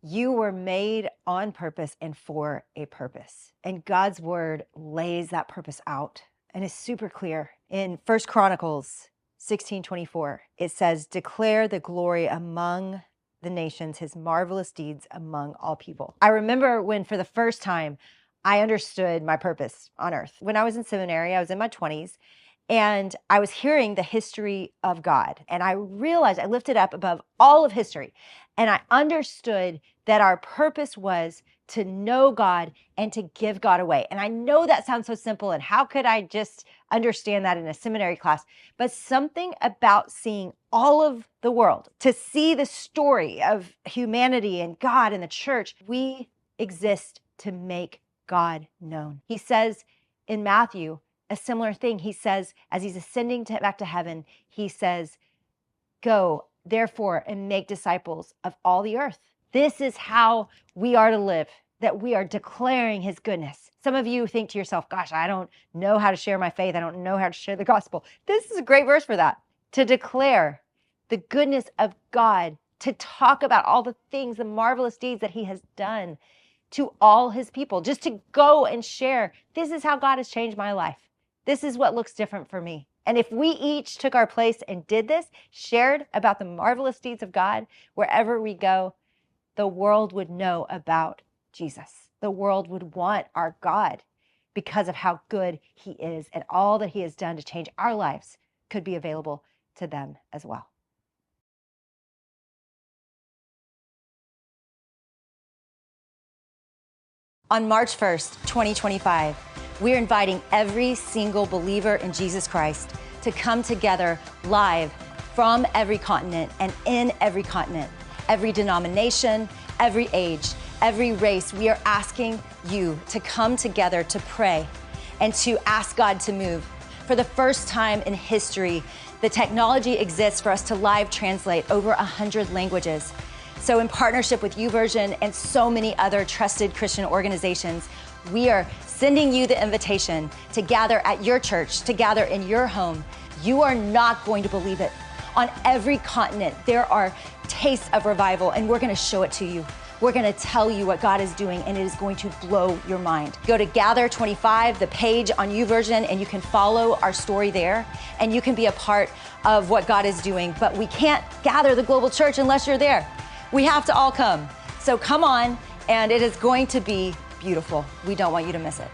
You were made on purpose and for a purpose. And God's word lays that purpose out and is super clear. In 1 Chronicles 16:24, it says, declare the glory among the nations, his marvelous deeds among all people. I remember when for the first time I understood my purpose on earth. When I was in seminary, I was in my 20s, and I was hearing the history of God. And I realized I lifted up above all of history. And I understood that our purpose was to know God and to give God away. And I know that sounds so simple. And how could I just understand that in a seminary class? But something about seeing all of the world, to see the story of humanity and God and the church, we exist to make God known. He says in Matthew, a similar thing. He says, as he's ascending back to heaven, he says, go, therefore, and make disciples of all the earth. This is how we are to live, that we are declaring his goodness. Some of you think to yourself, gosh, I don't know how to share my faith. I don't know how to share the gospel. This is a great verse for that. To declare the goodness of God, to talk about all the things, the marvelous deeds that he has done to all his people, just to go and share. This is how God has changed my life. This is what looks different for me. And if we each took our place and did this, shared about the marvelous deeds of God, wherever we go, the world would know about Jesus. The world would want our God because of how good he is, and all that he has done to change our lives could be available to them as well. On March 1st, 2025, we're inviting every single believer in Jesus Christ to come together live from every continent and in every continent, every denomination, every age, every race. We are asking you to come together to pray and to ask God to move. For the first time in history, the technology exists for us to live translate over 100 languages. So in partnership with YouVersion and so many other trusted Christian organizations, we are sending you the invitation to gather at your church, to gather in your home. You are not going to believe it. On every continent, there are tastes of revival, and we're going to show it to you. We're going to tell you what God is doing, and it is going to blow your mind. Go to Gather 25, the page on YouVersion, and you can follow our story there, and you can be a part of what God is doing. But we can't gather the global church unless you're there. We have to all come. So come on, and it is going to be beautiful. We don't want you to miss it.